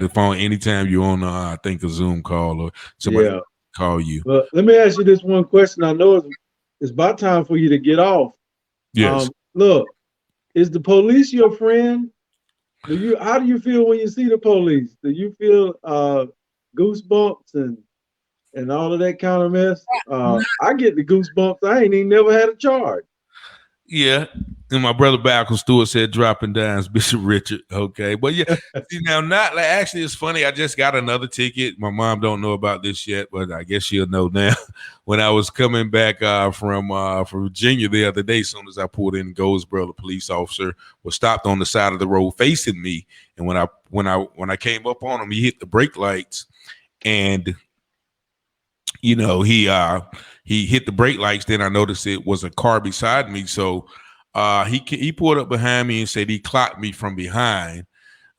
[SPEAKER 10] the phone anytime you're on I think a Zoom call or somebody call you.
[SPEAKER 4] But let me ask you this one question. I know it's about time for you to get off.
[SPEAKER 10] Yes.
[SPEAKER 4] Look, is the police your friend? How do you feel when you see the police? Do you feel goosebumps and all of that kind of mess? I get the goosebumps. I ain't even never had a charge.
[SPEAKER 10] Yeah. And my brother Balcom Stewart said dropping dimes, Bishop Richard. Okay. But yeah, actually it's funny. I just got another ticket. My mom don't know about this yet, but I guess she'll know now. When I was coming back from Virginia the other day, as soon as I pulled in Goldsboro, the police officer was stopped on the side of the road facing me. And when I came up on him, he hit the brake lights, and he hit the brake lights. Then I noticed it was a car beside me. So he pulled up behind me and said he clocked me from behind,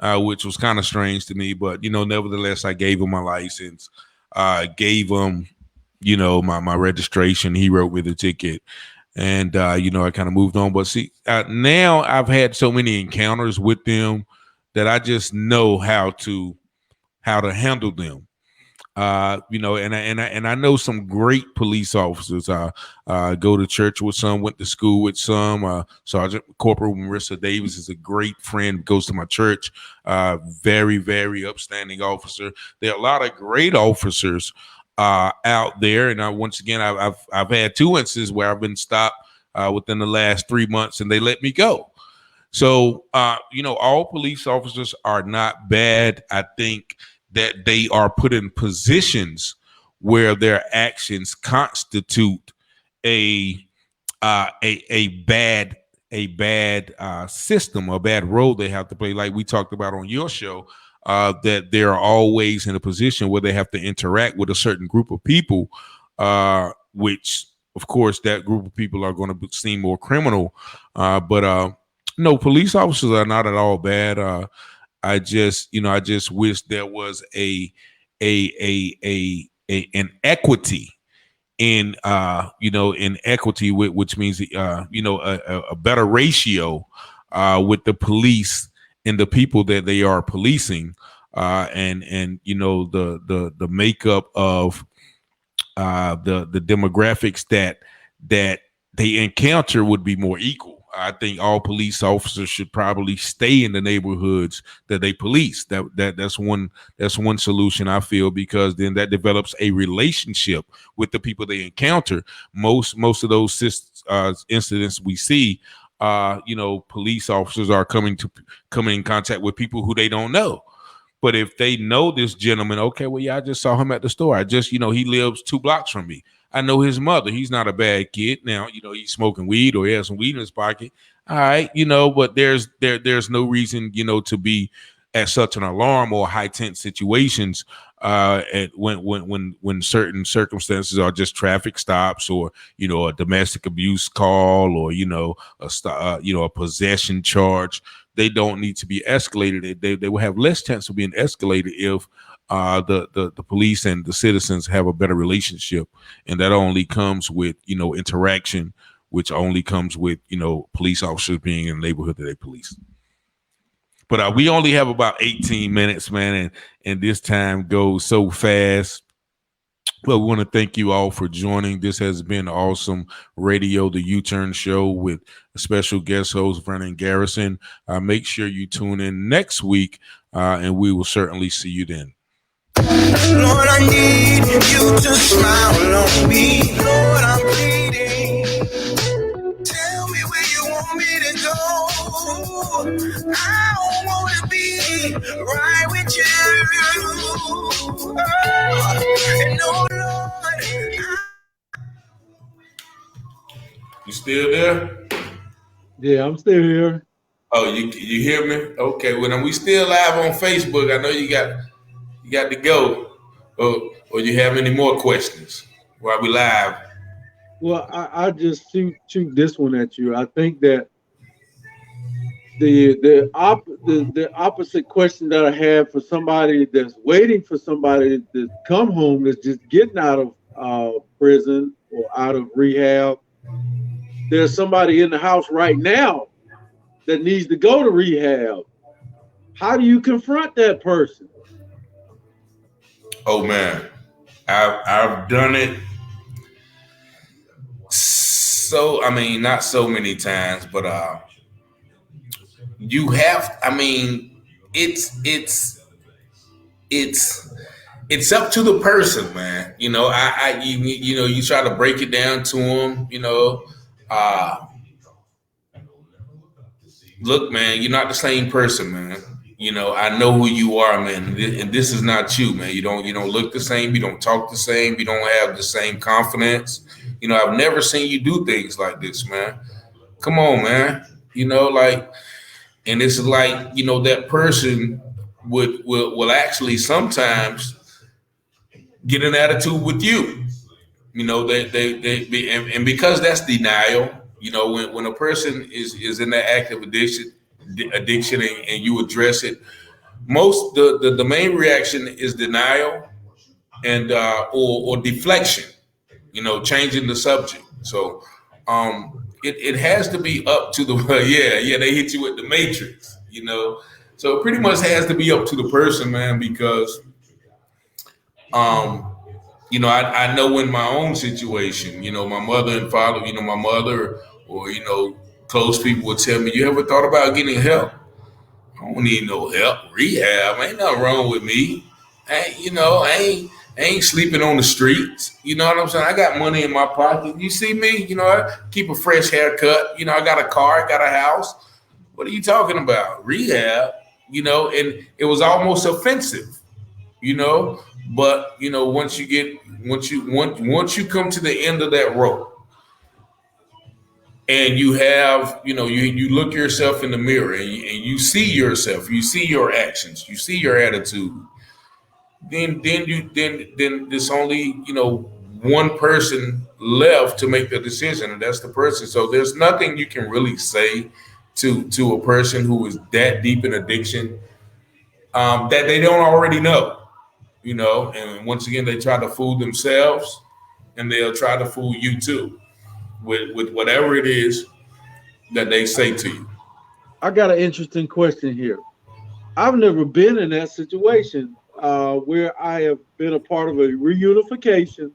[SPEAKER 10] which was kind of strange to me. But, nevertheless, I gave him my license, gave him, my registration. He wrote me the ticket. And, I kind of moved on. But see, now I've had so many encounters with them that I just know how to handle them. And I know some great police officers. Go to church with some, went to school with some. Sergeant Corporal Marissa Davis is a great friend, goes to my church. Very, very upstanding officer. There are a lot of great officers out there. And once again, I've had 2 instances where I've been stopped within the last 3 months, and they let me go. So, all police officers are not bad. I think that they are put in positions where their actions constitute a bad system, a bad role they have to play. Like we talked about on your show, that they're always in a position where they have to interact with a certain group of people, which of course that group of people are going to seem more criminal. But no, police officers are not at all bad. I just wish there was an equity in equity, which means a better ratio with the police and the people that they are policing, and the makeup of the demographics that they encounter would be more equal. I think all police officers should probably stay in the neighborhoods that they police. That's one solution, I feel, because then that develops a relationship with the people they encounter. Most of those incidents we see, police officers are coming in contact with people who they don't know. But if they know this gentleman, okay, well, yeah, I just saw him at the store. I just, he lives 2 blocks from me. I know his mother. He's not a bad kid. Now, he's smoking weed or he has some weed in his pocket. All right, but there's no reason, to be at such an alarm or high tense situations when certain circumstances are just traffic stops or, a domestic abuse call or, a possession charge. They don't need to be escalated. They will have less chance of being escalated if the police and the citizens have a better relationship, and that only comes with interaction, which only comes with police officers being in the neighborhood that they police. But we only have about 18 minutes, man, and this time goes so fast. Well, we want to thank you all for joining. This has been Awesome Radio, the U-Turn Show with a special guest host, Vernon Garrison. Make sure you tune in next week, and we will certainly see you then.
[SPEAKER 2] Lord, I need you to smile on me. Lord, I'm pleading. Tell me where you want me to go. I want to be right with you. And oh Lord,
[SPEAKER 10] You still there?
[SPEAKER 4] Yeah, I'm still here.
[SPEAKER 10] Oh, you hear me? Okay. Well, we still live on Facebook. I know you got to go. Or you have any more questions while we live?
[SPEAKER 4] Well, I just shoot this one at you. I think that the opposite question that I have for somebody that's waiting for somebody to come home, that's just getting out of prison or out of rehab. There's somebody in the house right now that needs to go to rehab. How do you confront that person?
[SPEAKER 10] Oh man, I've done it. So I mean, not so many times, but you have. I mean, it's up to the person, man. You know, you try to break it down to them. You know, look, man, you're not the same person, man. You know, I know who you are, man, and this is not you, man. You don't look the same. You don't talk the same. You don't have the same confidence. You know, I've never seen you do things like this, man. Come on, man. You know, like, and it's like, you know, that person will actually sometimes get an attitude with you. You know, and because that's denial. You know, when a person is in that active addiction and you address it, most the main reaction is denial and or deflection. You know, changing the subject. So it has to be up to the yeah they hit you with the matrix. You know, so it pretty much has to be up to the person, man, because you know, I know in my own situation, you know, my mother and father, you know, my mother or, you know, close people would tell me, you ever thought about getting help? I don't need no help. Rehab, ain't nothing wrong with me. I ain't sleeping on the streets. You know what I'm saying? I got money in my pocket. You see me? You know, I keep a fresh haircut. You know, I got a car, I got a house. What are you talking about? Rehab, you know, and it was almost offensive, you know. But you know, once you come to the end of that rope, and you have, you know, you look yourself in the mirror and you see yourself, you see your actions, you see your attitude. Then there's only, you know, one person left to make the decision, and that's the person. So there's nothing you can really say to a person who is that deep in addiction that they don't already know. You know, and once again, they try to fool themselves, and they'll try to fool you too, with whatever it is that they say to you.
[SPEAKER 4] I got an interesting question here. I've never been in that situation where I have been a part of a reunification,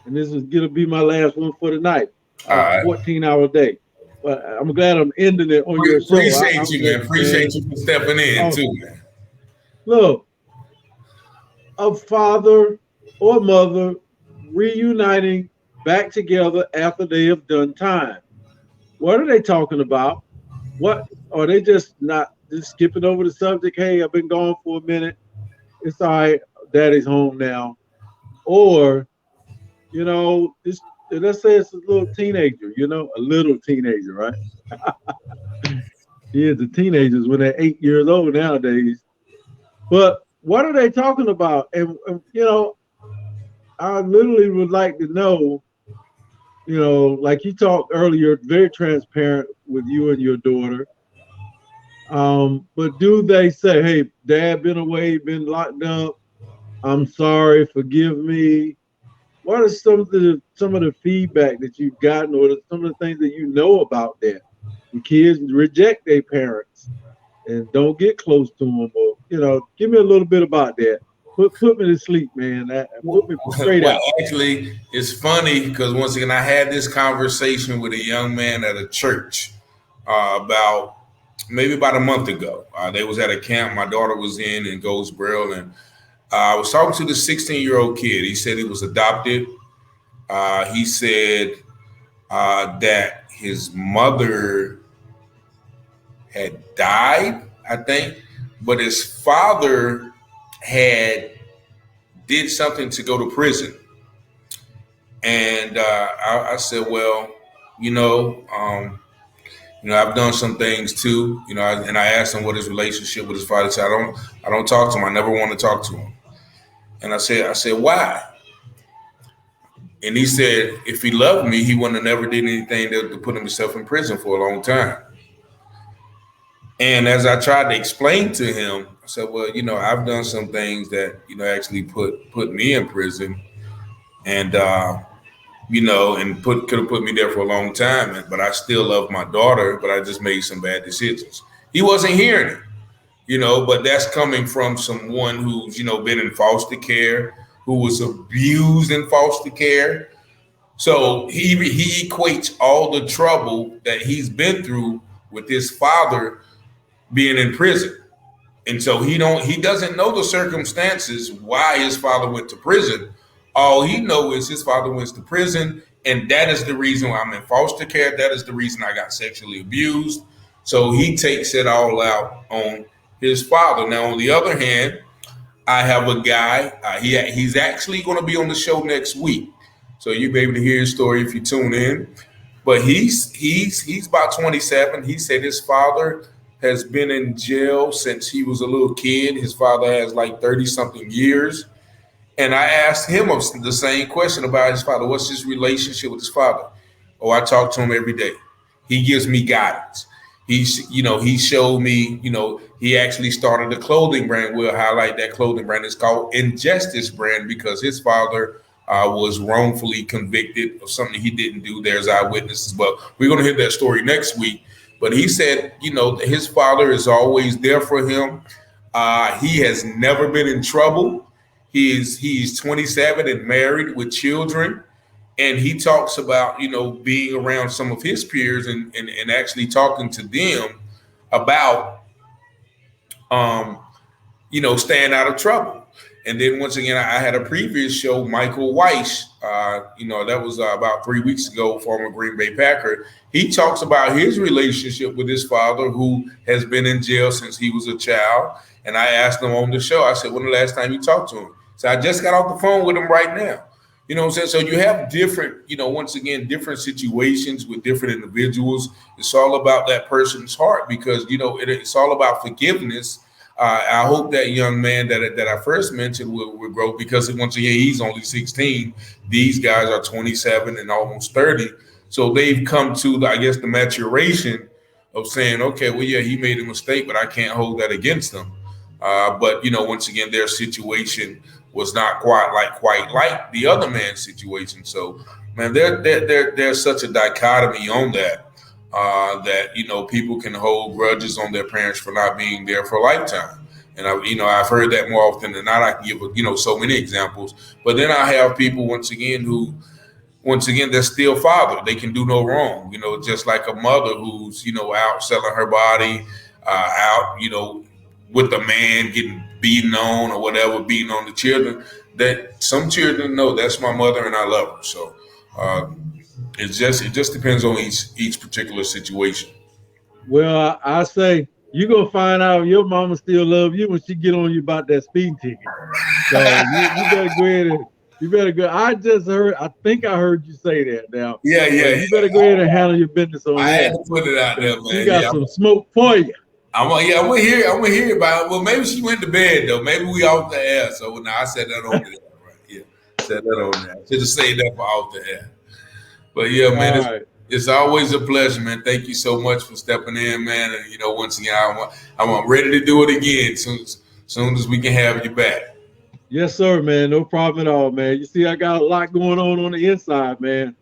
[SPEAKER 4] and this is gonna be my last one for the night. 14-hour day. But I'm glad I'm ending it on your show.
[SPEAKER 10] Appreciate you, man. Appreciate you for stepping in too, man.
[SPEAKER 4] Look. A father or mother reuniting back together after they have done time. What are they talking about? What are they just skipping over the subject? Hey, I've been gone for a minute. It's all right. Daddy's home now. Or, you know, let's say it's a little teenager, you know, a little teenager, right? Yeah, the teenagers when they're 8 years old nowadays. But what are they talking about? And you know, I literally would like to know, you know, like you talked earlier, very transparent with you and your daughter. But do they say, hey, Dad been away, been locked up, I'm sorry, forgive me? What are some of the feedback that you've gotten, or some of the things that you know about that? The kids reject their parents and don't get close to them, or, you know, give me a little bit about that. Put me to sleep, man. Put me straight
[SPEAKER 10] Well,
[SPEAKER 4] out.
[SPEAKER 10] actually, it's funny because once again, I had this conversation with a young man at a church about maybe about a month ago. They was at a camp. My daughter was in Goldsboro, and I was talking to the 16-year-old kid. He said he was adopted. He said that his mother had died, I think, but his father had did something to go to prison. And I said, well, you know, I've done some things too, and I asked him what his relationship with his father. He said, I don't talk to him. I never want to talk to him. And I said, why? And he said, if he loved me, he wouldn't have never did anything to put himself in prison for a long time. And as I tried to explain to him, I said, well, I've done some things that, actually put me in prison, and and could have put me there for a long time, but I still love my daughter, but I just made some bad decisions. He wasn't hearing it, but that's coming from someone who's, been in foster care, who was abused in foster care. So he equates all the trouble that he's been through with his father being in prison. And so he doesn't know the circumstances why his father went to prison. All he knows is his father went to prison, and that is the reason why I'm in foster care. That is the reason I got sexually abused. So he takes it all out on his father. Now, on the other hand, I have a guy. He's actually going to be on the show next week, so you'll be able to hear his story if you tune in. But he's about 27. He said his father has been in jail since he was a little kid. His father has like 30-something years. And I asked him the same question about his father. What's his relationship with his father? Oh, I talk to him every day. He gives me guidance. He showed me, he actually started a clothing brand. We'll highlight that clothing brand. It's called Injustice Brand because his father was wrongfully convicted of something he didn't do. There's eyewitnesses. But we're going to hear that story next week. But he said, his father is always there for him. He has never been in trouble. He's 27 and married with children. And he talks about, being around some of his peers and actually talking to them about, staying out of trouble. And then once again, I had a previous show, Michael Weiss, that was about 3 weeks ago, former Green Bay Packer. He talks about his relationship with his father, who has been in jail since he was a child. And I asked him on the show, I said, when the last time you talked to him? So I just got off the phone with him right now. You know what I'm saying? So you have different, once again, different situations with different individuals. It's all about that person's heart because, it's all about forgiveness. I hope that young man that I first mentioned will grow because once again, he's only 16. These guys are 27 and almost 30. So they've come to, the maturation of saying, okay, well, yeah, he made a mistake, but I can't hold that against him. But, once again, their situation was not quite like the other man's situation. So, man, there's such a dichotomy on that. That people can hold grudges on their parents for not being there for a lifetime, and I've heard that more often than not. I can give so many examples, but then I have people once again they're still father. They can do no wrong, just like a mother who's out selling her body, out with the man getting beaten on or whatever, beating on the children. That some children know that's my mother and I love her. So. It just depends on each particular situation.
[SPEAKER 4] Well, I say you're gonna find out your mama still love you when she get on you about that speeding ticket. So you better go ahead and you better go. I think I heard you say that now.
[SPEAKER 10] Yeah.
[SPEAKER 4] You better go ahead and handle your business on that.
[SPEAKER 10] I had to put it out there, man.
[SPEAKER 4] We got some smoke for you.
[SPEAKER 10] I'm gonna hear about it. Well, maybe she went to bed though. Maybe we off the air. So now I said that on there. Right? Yeah, said that on there. Should have said that for off the air. But yeah, man, it's always a pleasure, man. Thank you so much for stepping in, man. And once again, I'm ready to do it again soon as we can have you back.
[SPEAKER 4] Yes, sir, man. No problem at all, man. You see, I got a lot going on the inside, man.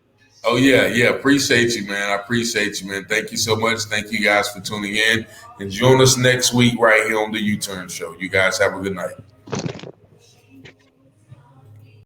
[SPEAKER 10] Oh yeah. Appreciate you, man. I appreciate you, man. Thank you so much. Thank you guys for tuning in and join us next week right here on the U-Turn Show. You guys have a good night.